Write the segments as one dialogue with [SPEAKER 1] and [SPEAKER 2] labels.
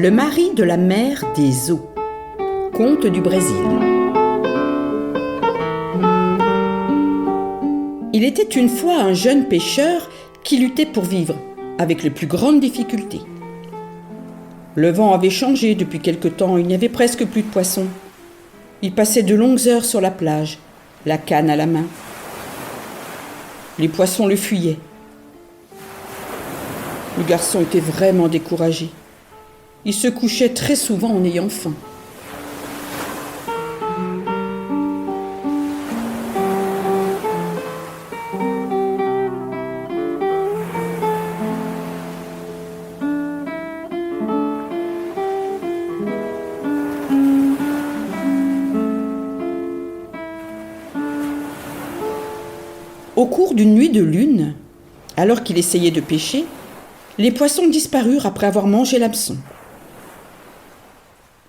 [SPEAKER 1] Le mari de la mère des eaux. Conte du Brésil. Il était une fois un jeune pêcheur qui luttait pour vivre, avec les plus grandes difficultés. Le vent avait changé depuis quelque temps, il n'y avait presque plus de poissons. Il passait de longues heures sur la plage, la canne à la main. Les poissons le fuyaient. Le garçon était vraiment découragé. Il se couchait très souvent en ayant faim. Au cours d'une nuit de lune, alors qu'il essayait de pêcher, les poissons disparurent après avoir mangé l'hameçon.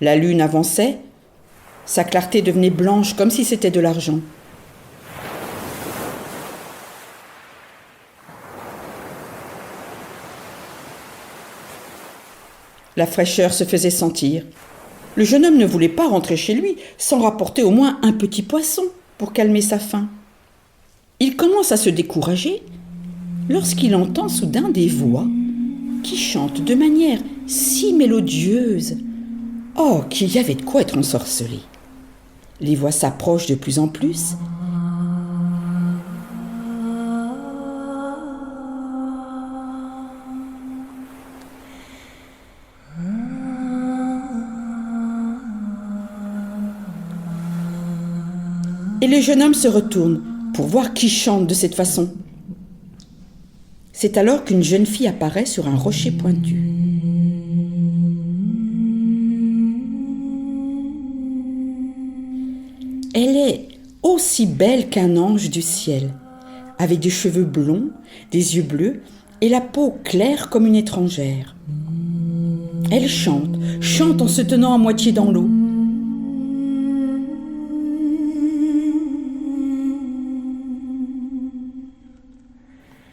[SPEAKER 1] La lune avançait, sa clarté devenait blanche comme si c'était de l'argent. La fraîcheur se faisait sentir. Le jeune homme ne voulait pas rentrer chez lui sans rapporter au moins un petit poisson pour calmer sa faim. Il commence à se décourager lorsqu'il entend soudain des voix qui chantent de manière si mélodieuse. Oh, qu'il y avait de quoi être ensorcelé. Les voix s'approchent de plus en plus. Et le jeune homme se retourne pour voir qui chante de cette façon. C'est alors qu'une jeune fille apparaît sur un rocher pointu. Elle est aussi belle qu'un ange du ciel, avec des cheveux blonds, des yeux bleus et la peau claire comme une étrangère. Elle chante en se tenant à moitié dans l'eau.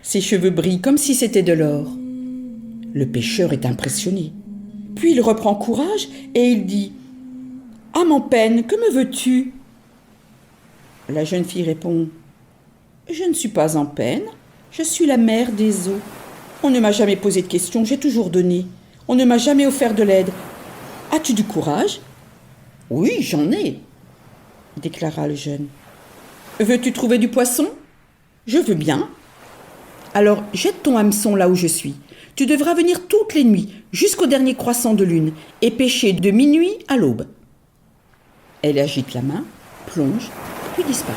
[SPEAKER 1] Ses cheveux brillent comme si c'était de l'or. Le pêcheur est impressionné. Puis il reprend courage et il dit « Âme en peine, que me veux-tu » La jeune fille répond « Je ne suis pas en peine, je suis la mère des eaux. On ne m'a jamais posé de questions, j'ai toujours donné. On ne m'a jamais offert de l'aide. As-tu du courage ?»« Oui, j'en ai, » déclara le jeune. « Veux-tu trouver du poisson ? Je veux bien. Alors jette ton hameçon là où je suis. Tu devras venir toutes les nuits, jusqu'au dernier croissant de lune, et pêcher de minuit à l'aube. » Elle agite la main, plonge, puis disparaît.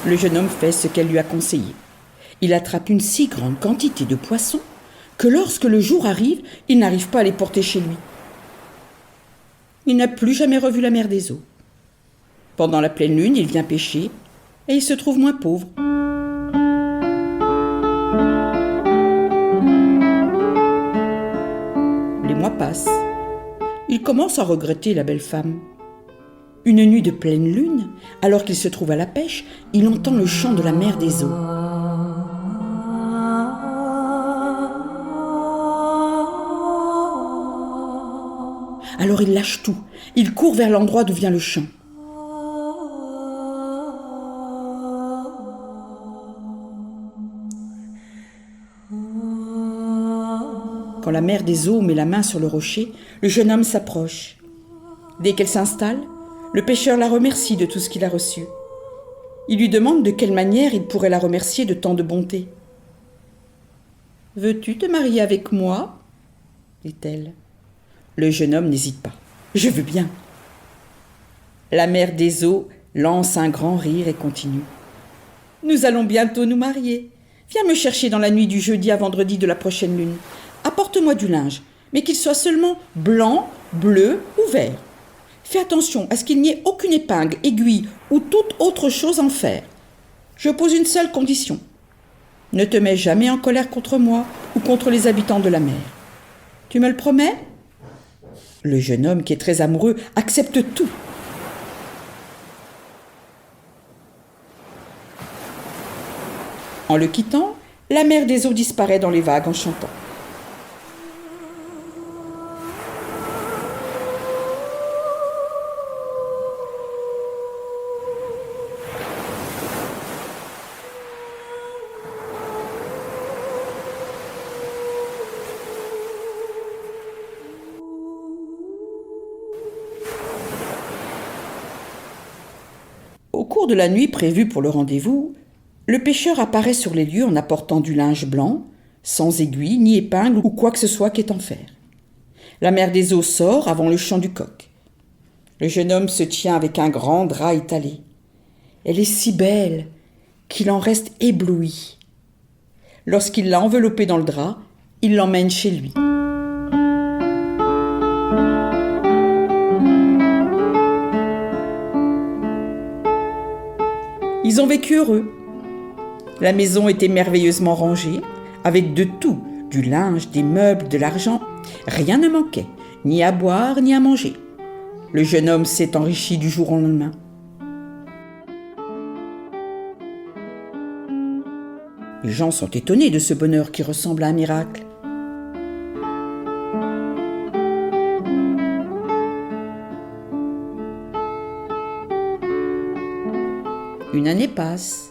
[SPEAKER 1] Le jeune homme fait ce qu'elle lui a conseillé. Il attrape une si grande quantité de poissons que lorsque le jour arrive, il n'arrive pas à les porter chez lui. Il n'a plus jamais revu la mer des eaux. Pendant la pleine lune, il vient pêcher et il se trouve moins pauvre. Les mois passent. Il commence à regretter la belle femme. Une nuit de pleine lune, alors qu'il se trouve à la pêche, il entend le chant de la mer des eaux. Alors il lâche tout. Il court vers l'endroit d'où vient le chant. Quand la mère des eaux met la main sur le rocher, le jeune homme s'approche. Dès qu'elle s'installe, le pêcheur la remercie de tout ce qu'il a reçu. Il lui demande de quelle manière il pourrait la remercier de tant de bonté. « Veux-tu te marier avec moi ?» dit-elle. Le jeune homme n'hésite pas. « Je veux bien. » La mère des eaux lance un grand rire et continue. « Nous allons bientôt nous marier. Viens me chercher dans la nuit du jeudi à vendredi de la prochaine lune. Apporte-moi du linge, mais qu'il soit seulement blanc, bleu ou vert. Fais attention à ce qu'il n'y ait aucune épingle, aiguille ou toute autre chose en fer. Je pose une seule condition. Ne te mets jamais en colère contre moi ou contre les habitants de la mer. Tu me le promets ?» Le jeune homme, qui est très amoureux, accepte tout. En le quittant, la mère des eaux disparaît dans les vagues en chantant. Au cours de la nuit prévue pour le rendez-vous, le pêcheur apparaît sur les lieux en apportant du linge blanc, sans aiguille ni épingle ou quoi que ce soit qui est en fer. La mère des eaux sort avant le chant du coq. Le jeune homme se tient avec un grand drap étalé. Elle est si belle qu'il en reste ébloui. Lorsqu'il l'a enveloppée dans le drap, il l'emmène chez lui. Ils ont vécu heureux. La maison était merveilleusement rangée, avec de tout, du linge, des meubles, de l'argent. Rien ne manquait, ni à boire, ni à manger. Le jeune homme s'est enrichi du jour au lendemain. Les gens sont étonnés de ce bonheur qui ressemble à un miracle. Une année passe,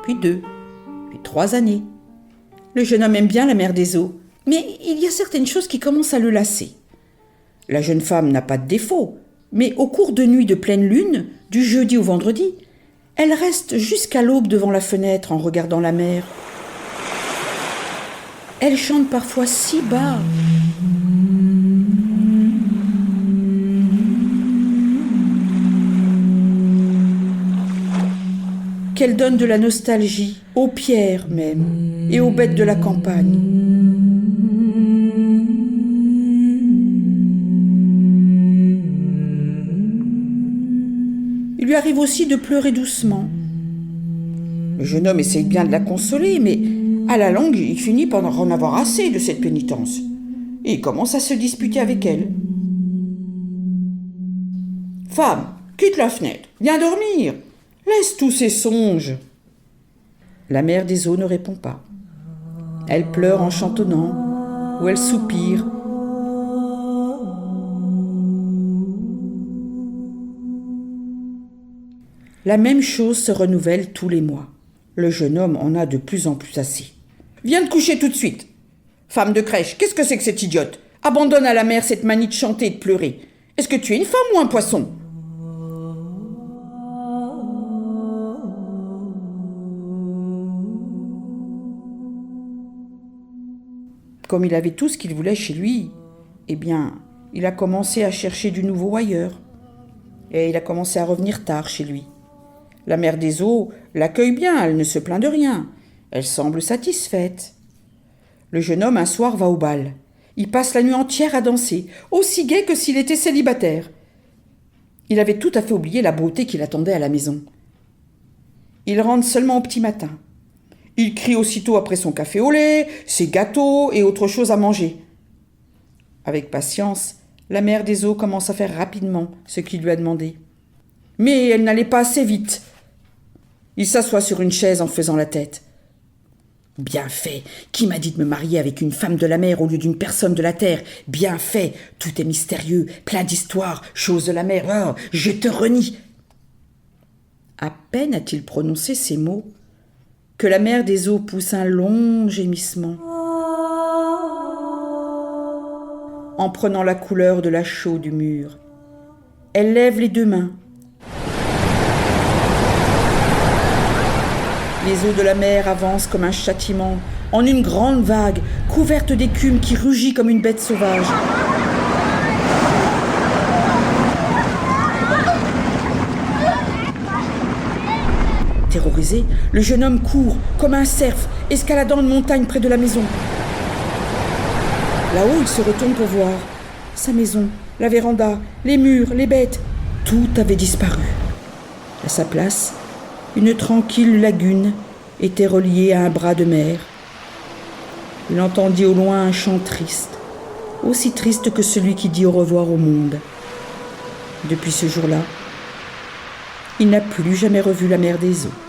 [SPEAKER 1] puis 2, puis 3 années. Le jeune homme aime bien la mère des eaux, mais il y a certaines choses qui commencent à le lasser. La jeune femme n'a pas de défaut, mais au cours de nuits de pleine lune, du jeudi au vendredi, elle reste jusqu'à l'aube devant la fenêtre en regardant la mer. Elle chante parfois si bas. Qu'elle donne de la nostalgie, aux pierres même, et aux bêtes de la campagne. Il lui arrive aussi de pleurer doucement. Le jeune homme essaye bien de la consoler, mais à la longue, il finit par en avoir assez de cette pénitence. Et il commence à se disputer avec elle. « Femme, quitte la fenêtre, viens dormir. Laisse tous ces songes. » La mère des eaux ne répond pas. Elle pleure en chantonnant, ou elle soupire. La même chose se renouvelle tous les mois. Le jeune homme en a de plus en plus assez. « Viens te coucher tout de suite. Femme de crèche, qu'est-ce que c'est que cette idiote? Abandonne à la mère cette manie de chanter et de pleurer. Est-ce que tu es une femme ou un poisson ?» Comme il avait tout ce qu'il voulait chez lui, eh bien, il a commencé à chercher du nouveau ailleurs. Et il a commencé à revenir tard chez lui. La mère des eaux l'accueille bien, elle ne se plaint de rien. Elle semble satisfaite. Le jeune homme, un soir, va au bal. Il passe la nuit entière à danser, aussi gai que s'il était célibataire. Il avait tout à fait oublié la beauté qui l'attendait à la maison. Il rentre seulement au petit matin. Il crie aussitôt après son café au lait, ses gâteaux et autre chose à manger. Avec patience, la mère des eaux commence à faire rapidement ce qu'il lui a demandé. Mais elle n'allait pas assez vite. Il s'assoit sur une chaise en faisant la tête. « Bien fait. Qui m'a dit de me marier avec une femme de la mer au lieu d'une personne de la terre? Bien fait. Tout est mystérieux, plein d'histoires, choses de la mer. Oh, je te renie. » À peine a-t-il prononcé ces mots que la mère des eaux pousse un long gémissement. En prenant la couleur de la chaux du mur, elle lève les 2 mains. Les eaux de la mer avancent comme un châtiment, en une grande vague, couverte d'écume qui rugit comme une bête sauvage. Terrorisé, le jeune homme court, comme un cerf, escaladant une montagne près de la maison. Là-haut, il se retourne pour voir. Sa maison, la véranda, les murs, les bêtes, tout avait disparu. À sa place, une tranquille lagune était reliée à un bras de mer. Il entendit au loin un chant triste, aussi triste que celui qui dit au revoir au monde. Depuis ce jour-là, il n'a plus jamais revu la mer des eaux.